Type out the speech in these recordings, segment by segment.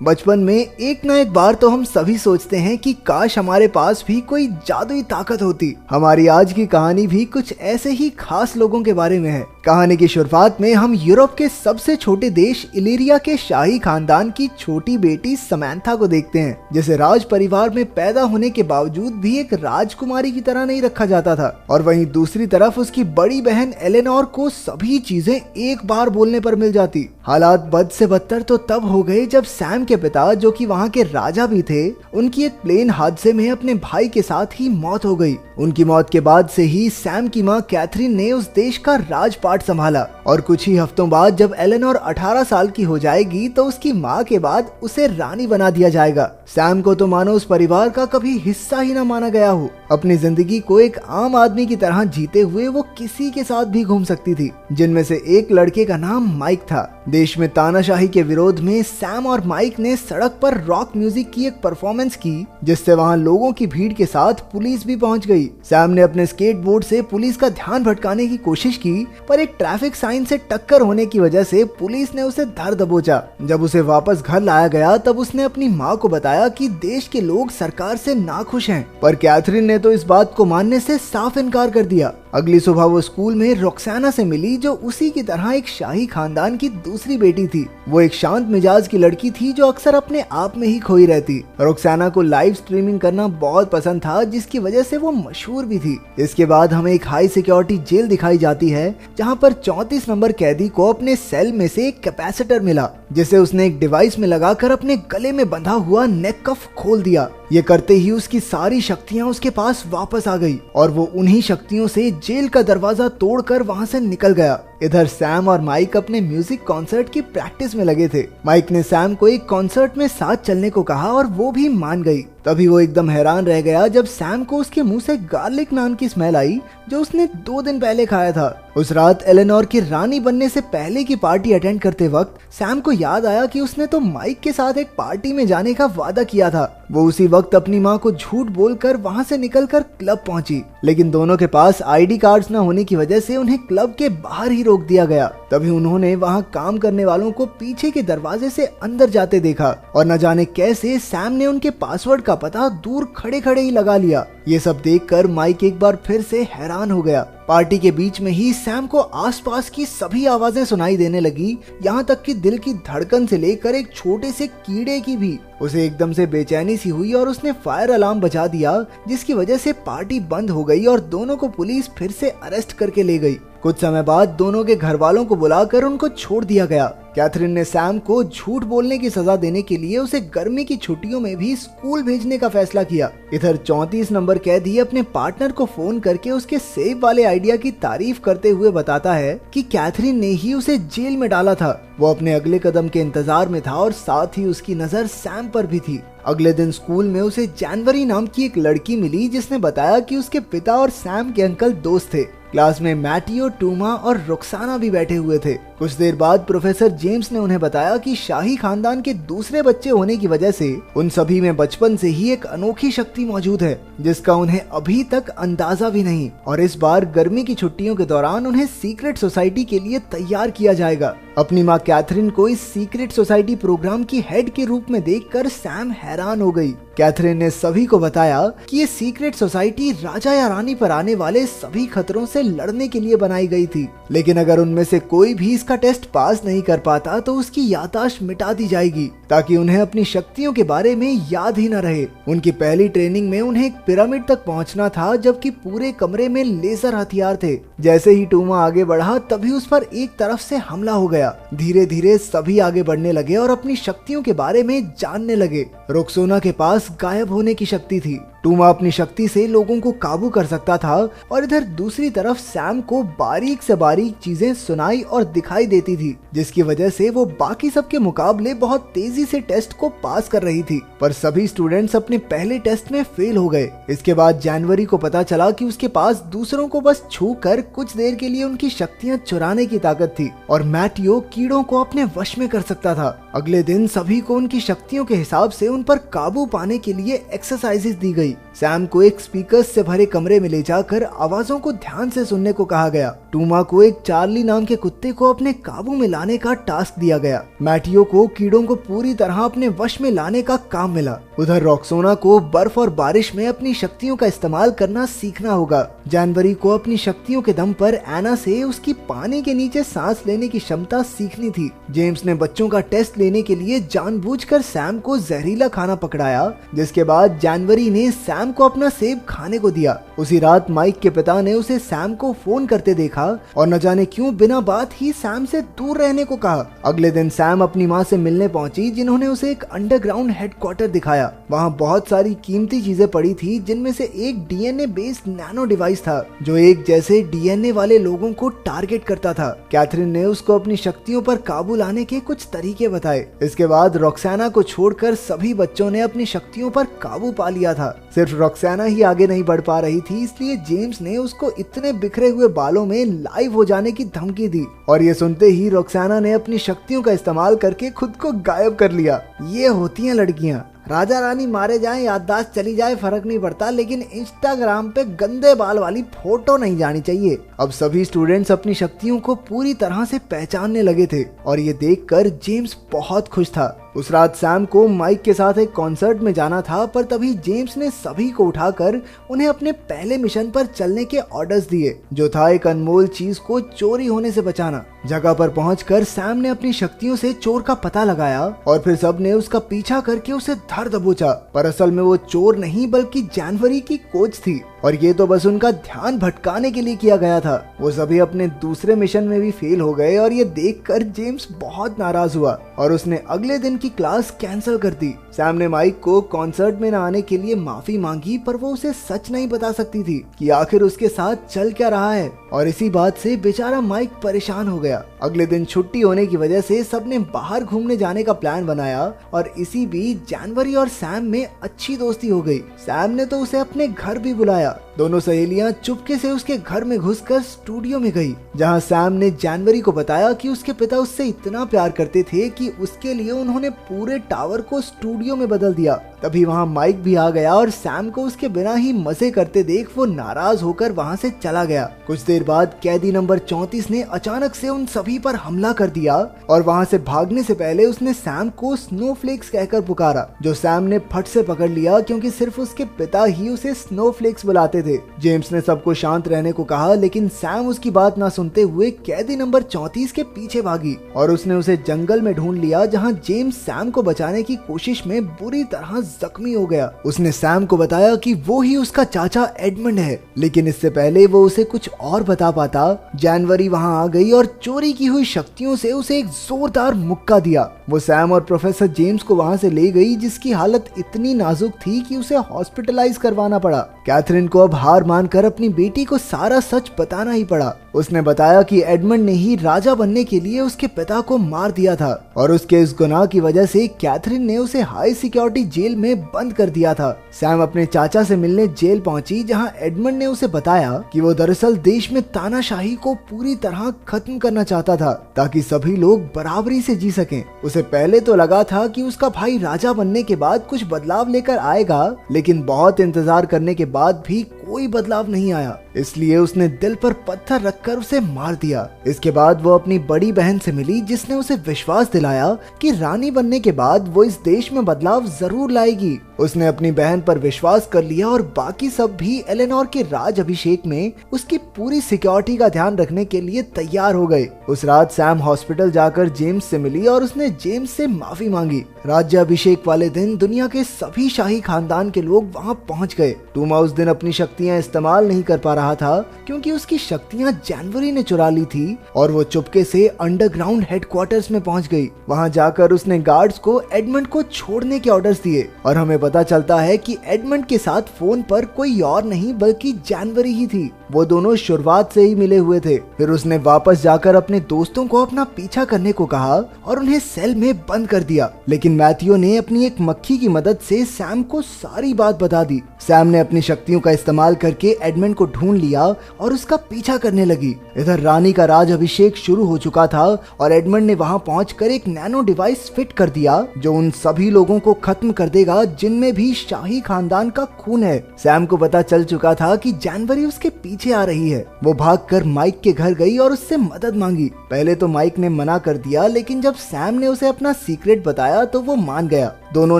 बचपन में एक ना एक बार तो हम सभी सोचते हैं कि काश हमारे पास भी कोई जादुई ताकत होती। हमारी आज की कहानी भी कुछ ऐसे ही खास लोगों के बारे में है। कहानी की शुरुआत में हम यूरोप के सबसे छोटे देश इलीरिया के शाही खानदान की छोटी बेटी समैंथा को देखते हैं, जिसे राज परिवार में पैदा होने के बावजूद भी एक राजकुमारी की तरह नहीं रखा जाता था। और वहीं दूसरी तरफ उसकी बड़ी बहन एलेनोर को सभी चीजें एक बार बोलने पर मिल जाती। हालात बद से बदतर तो तब हो गए जब सैम के पिता, जो कि वहाँ के राजा भी थे, उनकी एक प्लेन हादसे में अपने भाई के साथ ही मौत हो गई। उनकी मौत के बाद से ही सैम की माँ कैथरीन ने उस देश का राजपाट संभाला। और कुछ ही हफ्तों बाद जब एलेनोर 18 साल की हो जाएगी तो उसकी माँ के बाद उसे रानी बना दिया जाएगा। सैम को तो मानो उस परिवार का कभी हिस्सा ही न माना गया हो। अपनी जिंदगी को एक आम आदमी की तरह जीते हुए वो किसी के साथ भी घूम सकती थी, जिनमें से एक लड़के का नाम माइक था। देश में तानाशाही के विरोध में सैम और माइक ने सड़क पर रॉक म्यूजिक की एक परफॉर्मेंस की, जिससे वहां लोगों की भीड़ के साथ पुलिस भी पहुंच गई। सैम ने अपने स्केटबोर्ड से पुलिस का ध्यान भटकाने की कोशिश की, पर एक ट्रैफिक साइन से टक्कर होने की वजह से पुलिस ने उसे धर दबोचा। जब उसे वापस घर लाया गया तब उसने अपनी माँ को बताया कि देश के लोग सरकार से नाखुश हैं, पर कैथरीन ने तो इस बात को मानने से साफ इनकार कर दिया। अगली सुबह वो स्कूल में रोक्साना से मिली, जो उसी की तरह एक शाही खानदान की दूसरी बेटी थी। वो एक शांत मिजाज की लड़की थी जो अक्सर अपने आप में ही खोई रहती। रोक्साना को लाइव स्ट्रीमिंग करना बहुत पसंद था, जिसकी वजह से वो मशहूर भी थी। इसके बाद हमें एक हाई सिक्योरिटी जेल दिखाई जाती है, जहाँ पर 34 नंबर कैदी को अपने सेल में से एक कैपेसिटर मिला, जिसे उसने एक डिवाइस में लगाकर अपने गले में बंधा हुआ नेक कफ खोल दिया। ये करते ही उसकी सारी शक्तियां उसके पास वापस आ गई और वो उन्हीं शक्तियों से जेल का दरवाजा तोड़कर वहां से निकल गया। इधर सैम और माइक अपने म्यूजिक कॉन्सर्ट की प्रैक्टिस में लगे थे। माइक ने सैम को एक कॉन्सर्ट में साथ चलने को कहा और वो भी मान गई। तभी वो एकदम हैरान रह गया जब सैम को उसके मुंह से गार्लिक नान की स्मेल आई, जो उसने 2 दिन पहले खाया था। उस रात एलेनोर की रानी बनने से पहले की पार्टी अटेंड करते वक्त सैम को याद आया कि उसने तो माइक के साथ एक पार्टी में जाने का वादा किया था। वो उसी वक्त अपनी माँ को झूठ बोलकर वहाँ से निकलकर क्लब पहुंची, लेकिन दोनों के पास आईडी कार्ड्स न होने की वजह से उन्हें क्लब के बाहर ही रोक दिया गया। तभी उन्होंने वहाँ काम करने वालों को पीछे के दरवाजे से अंदर जाते देखा और न जाने कैसे सैम ने उनके पासवर्ड का पता दूर खड़े खड़े ही लगा लिया। ये सब देखकर माइक एक बार फिर से हैरान हो गया। पार्टी के बीच में ही सैम को आसपास की सभी आवाजें सुनाई देने लगी, यहाँ तक कि दिल की धड़कन से लेकर एक छोटे से कीड़े की भी। उसे एकदम से बेचैनी सी हुई और उसने फायर अलार्म बजा दिया, जिसकी वजह से पार्टी बंद हो गई और दोनों को पुलिस फिर से अरेस्ट करके ले गई। कुछ समय बाद दोनों के घर वालों को बुलाकर उनको छोड़ दिया गया। कैथरीन ने सैम को झूठ बोलने की सजा देने के लिए उसे गर्मी की छुट्टियों में भी स्कूल भेजने का फैसला किया। इधर 34 नंबर कैदी अपने पार्टनर को फोन करके उसके सेव वाले आइडिया की तारीफ करते हुए बताता है कि कैथरीन ने ही उसे जेल में डाला था। वो अपने अगले कदम के इंतजार में था और साथ ही उसकी नजर सैम पर भी थी। अगले दिन स्कूल में उसे जनवरी नाम की एक लड़की मिली, जिसने बताया कि उसके पिता और सैम के अंकल दोस्त थे। क्लास में मैटियो, टूमा और रोक्साना भी बैठे हुए थे। कुछ देर बाद प्रोफेसर जेम्स ने उन्हें बताया कि शाही खानदान के दूसरे बच्चे होने की वजह से उन सभी में बचपन से ही एक अनोखी शक्ति मौजूद है, जिसका उन्हें अभी तक अंदाजा भी नहीं। और इस बार गर्मी की छुट्टियों के दौरान उन्हें सीक्रेट सोसाइटी के लिए तैयार किया जाएगा। अपनी माँ कैथरीन को इस सीक्रेट सोसाइटी प्रोग्राम की हेड के रूप में देखकर सैम हैरान हो गई। कैथरीन ने सभी को बताया कि ये सीक्रेट सोसाइटी राजा या रानी पर आने वाले सभी खतरों से लड़ने के लिए बनाई गई थी, लेकिन अगर उनमें से कोई भी इसका टेस्ट पास नहीं कर पाता तो उसकी याददाश्त मिटा दी जाएगी, ताकि उन्हें अपनी शक्तियों के बारे में याद ही न रहे। उनकी पहली ट्रेनिंग में उन्हें एक पिरामिड तक पहुंचना था, जबकि पूरे कमरे में लेजर हथियार थे। जैसे ही टूमा आगे बढ़ा तभी उस पर एक तरफ से हमला हो गया। धीरे धीरे सभी आगे बढ़ने लगे और अपनी शक्तियों के बारे में जानने लगे। रोक्सोना के पास गायब होने की शक्ति थी। टूमा अपनी शक्ति से लोगों को काबू कर सकता था और इधर दूसरी तरफ सैम को बारीक से बारीक चीजें सुनाई और दिखाई देती थी, जिसकी वजह से वो बाकी सबके मुकाबले बहुत तेजी से टेस्ट को पास कर रही थी। पर सभी स्टूडेंट्स अपने पहले टेस्ट में फेल हो गए। इसके बाद जनवरी को पता चला कि उसके पास दूसरों को बस छू कर कुछ देर के लिए उनकी शक्तियां चुराने की ताकत थी और मैटियो कीड़ों को अपने वश में कर सकता था। अगले दिन सभी को उनकी शक्तियों के हिसाब से उन पर काबू पाने के लिए एक्सरसाइजेस दी गई। सैम को एक स्पीकर्स से भरे कमरे में ले जाकर आवाजों को ध्यान से सुनने को कहा गया। टूमा को एक चार्ली नाम के कुत्ते को अपने काबू में लाने का टास्क दिया गया। मैटियो को कीड़ों को पूरी तरह अपने वश में लाने का काम मिला। उधर रॉक्सोना को बर्फ और बारिश में अपनी शक्तियों का इस्तेमाल करना सीखना होगा। जनवरी को अपनी शक्तियों के दम पर एना से उसकी पानी के नीचे सांस लेने की क्षमता सीखनी थी। जेम्स ने बच्चों का टेस्ट लेने के लिए जानबूझकर सैम को जहरीला खाना पकड़ाया, जिसके बाद जनवरी ने सैम को अपना सेब खाने को दिया। उसी रात माइक के पिता ने उसे सैम को फोन करते देखा और न जाने क्यों बिना बात ही सैम से दूर रहने को कहा। अगले दिन सैम अपनी माँ से मिलने पहुंची, जिन्होंने उसे एक अंडरग्राउंड हेडक्वार्टर दिखाया। वहाँ बहुत सारी कीमती चीजें पड़ी थी, जिनमें से एक डीएनए बेस्ड नैनो डिवाइस था जो एक जैसे डीएनए वाले लोगों को टारगेट करता था। कैथरीन ने उसको अपनी शक्तियों पर काबू लाने के कुछ तरीके बताए। इसके बाद रॉक्साना को छोड़कर सभी बच्चों ने अपनी शक्तियों पर काबू पा लिया था। सिर्फ रॉक्साना ही आगे नहीं बढ़ पा रही थी, इसलिए जेम्स ने उसको इतने बिखरे हुए बालों में लाइव हो जाने की धमकी दी और ये सुनते ही रॉक्साना ने अपनी शक्तियों का इस्तेमाल करके खुद को गायब कर लिया। ये होती हैं लड़कियां। राजा रानी मारे जाएं, याददाश्त चली जाए, फर्क नहीं पड़ता, लेकिन इंस्टाग्राम पे गंदे बाल वाली फोटो नहीं जानी चाहिए। अब सभी स्टूडेंट्स अपनी शक्तियों को पूरी तरह से पहचानने लगे थे और ये देखकर जेम्स बहुत खुश था। उस रात सैम को माइक के साथ एक कॉन्सर्ट में जाना था, पर तभी जेम्स ने सभी को उठाकर उन्हें अपने पहले मिशन पर चलने के ऑर्डर्स दिए, जो था एक अनमोल चीज को चोरी होने से बचाना। जगह पर पहुंचकर सैम ने अपनी शक्तियों से चोर का पता लगाया और फिर सबने उसका पीछा करके उसे धर दबोचा। पर असल में वो चोर नहीं बल्कि जनवरी की कोच थी और ये तो बस उनका ध्यान भटकाने के लिए किया गया था। वो सभी अपने दूसरे मिशन में भी फेल हो गए और ये देखकर जेम्स बहुत नाराज हुआ और उसने अगले दिन की क्लास कैंसिल कर दी। सैम ने माइक को कॉन्सर्ट में न आने के लिए माफी मांगी, पर वो उसे सच नहीं बता सकती थी कि आखिर उसके साथ चल क्या रहा है और इसी बात से बेचारा माइक परेशान हो गया। अगले दिन छुट्टी होने की वजह से सबने बाहर घूमने जाने का प्लान बनाया और इसी बीच जनवरी और सैम में अच्छी दोस्ती हो गई। सैम ने तो उसे अपने घर भी बुलाया। दोनों सहेलियां चुपके से उसके घर में घुसकर स्टूडियो में गई, जहां सैम ने जनवरी को बताया कि उसके पिता उससे इतना प्यार करते थे कि उसके लिए उन्होंने पूरे टावर को स्टूडियो में बदल दिया। तभी वहां माइक भी आ गया और सैम को उसके बिना ही मजे करते देख वो नाराज होकर वहां से चला गया। कुछ देर बाद कैदी नंबर 34 ने अचानक से उन सभी पर हमला कर दिया और वहां से भागने से पहले उसने सैम को स्नोफ्लेक्स कहकर पुकारा, जो सैम ने फट से पकड़ लिया क्योंकि सिर्फ उसके पिता ही उसे स्नोफ्लेक्स बुलाते थे। जेम्स ने सबको शांत रहने को कहा, लेकिन सैम उसकी बात ना सुनते हुए कैदी नंबर 34 के पीछे भागी और उसने उसे जंगल में ढूंढ लिया, जहां जेम्स सैम को बचाने की कोशिश में बुरी तरह जख्मी हो गया। उसने सैम को बताया कि वो ही उसका चाचा एडमंड है, लेकिन इससे पहले वो उसे कुछ और बता पाता, जनवरी वहां आ गई और चोरी की हुई शक्तियों से उसे एक जोरदार मुक्का दिया। वो सैम और प्रोफेसर जेम्स को वहां से ले गई, जिसकी हालत इतनी नाजुक थी कि उसे हॉस्पिटलाइज करवाना पड़ा। कैथरीन को अब हार मानकर अपनी बेटी को सारा सच बताना ही पड़ा। उसने बताया कि एडमंड ने ही राजा बनने के लिए उसके पिता को मार दिया था और उसके इस गुनाह की वजह से कैथरीन ने उसे हाई सिक्योरिटी जेल में बंद कर दिया था। सैम अपने चाचा से मिलने जेल पहुंची, जहां एडमंड ने उसे बताया कि वो दरअसल देश में तानाशाही को पूरी तरह खत्म करना चाहता था, ताकि सभी लोग बराबरी से जी सकें। उसे पहले तो लगा था कि उसका भाई राजा बनने के बाद कुछ बदलाव लेकर आएगा, लेकिन बहुत इंतजार करने के बाद भी कोई बदलाव नहीं आया, इसलिए उसने दिल पर पत्थर रखकर उसे मार दिया। इसके बाद वो अपनी बड़ी बहन से मिली, जिसने उसे विश्वास दिलाया कि रानी बनने के बाद वो इस देश में बदलाव जरूर लाएगी। उसने अपनी बहन पर विश्वास कर लिया और बाकी सब भी एलेनोर के राज अभिषेक में उसकी पूरी सिक्योरिटी का ध्यान रखने के लिए तैयार हो गए। उस रात सैम हॉस्पिटल जाकर जेम्स से मिली और उसने जेम्स से माफी मांगी। राज्य अभिषेक वाले दिन दुनिया के सभी शाही खानदान के लोग वहां पहुंच गए। टूमा उस दिन अपनी शक्तियां इस्तेमाल नहीं कर पा रहा था क्योंकि उसकी शक्तियां जनवरी ने चुरा ली थी और वो चुपके से अंडरग्राउंड हेडक्वार्टर्स में पहुंच गई। वहां जाकर उसने गार्ड्स को एडमंड को छोड़ने के ऑर्डर्स दिए और हमें पता चलता है कि एडमंड के साथ फोन पर कोई और नहीं बल्कि जनवरी ही थी। वो दोनों शुरुआत से ही मिले हुए थे। फिर उसने वापस जाकर अपने दोस्तों को अपना पीछा करने को कहा और उन्हें सेल में बंद कर दिया। लेकिन मैथ्यू ने अपनी एक मक्खी की मदद से सैम को सारी बात बता दी। सैम ने अपनी शक्तियों का इस्तेमाल करके एडमंड को ढूंढ लिया और उसका पीछा करने लगी। इधर रानी का राज अभिषेक शुरू हो चुका था और एडमंड ने वहां पहुंचकर एक नैनो डिवाइस फिट कर दिया जो उन सभी लोगों को खत्म कर देगा जिनमें भी शाही खानदान का खून है। सैम को पता चल चुका था कि जानवरी उसके पीछे आ रही है। वो भागकर माइक के घर गई और उससे मदद मांगी। पहले तो माइक ने मना कर दिया, लेकिन जब सैम ने उसे अपना सीक्रेट बताया तो वो मान गया। दोनों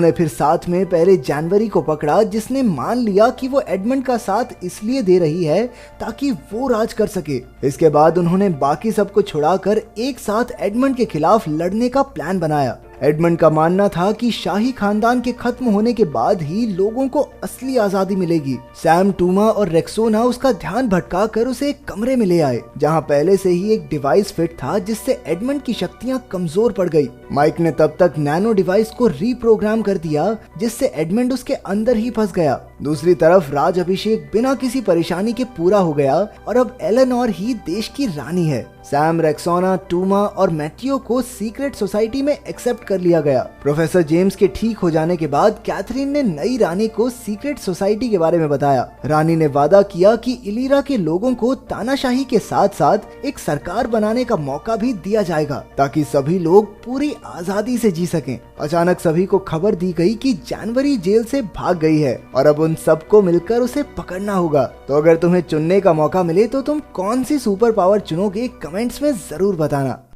ने फिर साथ में पहले जानवरी को पकड़ा, जिसने मान लिया कि वो एडमंड का साथ इसलिए दे रही है ताकि वो राज कर सके। इसके बाद उन्होंने बाकी सबको छुड़ाकर एक साथ एडमंड के खिलाफ लड़ने का प्लान बनाया। एडमंड का मानना था कि शाही खानदान के खत्म होने के बाद ही लोगों को असली आजादी मिलेगी। सैम, टूमा और रेक्सोना उसका ध्यान भटकाकर उसे एक कमरे में ले आए जहां पहले से ही एक डिवाइस फिट था जिससे एडमंड की शक्तियां कमजोर पड़ गई। माइक ने तब तक नैनो डिवाइस को रीप्रोग्राम कर दिया जिससे एडमंड उसके अंदर ही फंस गया। दूसरी तरफ राज अभिषेक बिना किसी परेशानी के पूरा हो गया और अब एलेनोर ही देश की रानी है। सैम, रेक्सोना, टूमा और मैथ्यू को सीक्रेट सोसाइटी में एक्सेप्ट कर लिया गया। प्रोफेसर जेम्स के ठीक हो जाने के बाद कैथरीन ने नई रानी को सीक्रेट सोसाइटी के बारे में बताया। रानी ने वादा किया कि इलीरा के लोगों को तानाशाही के साथ साथ एक सरकार बनाने का मौका भी दिया जाएगा ताकि सभी लोग पूरी आजादी से जी सकें। अचानक सभी को खबर दी गई कि जानवरी जेल से भाग गई है और अब उन सबको मिलकर उसे पकड़ना होगा। तो अगर तुम्हें चुनने का मौका मिले तो तुम कौन सी सुपर पावर चुनोगे, कमेंट्स में जरूर बताना।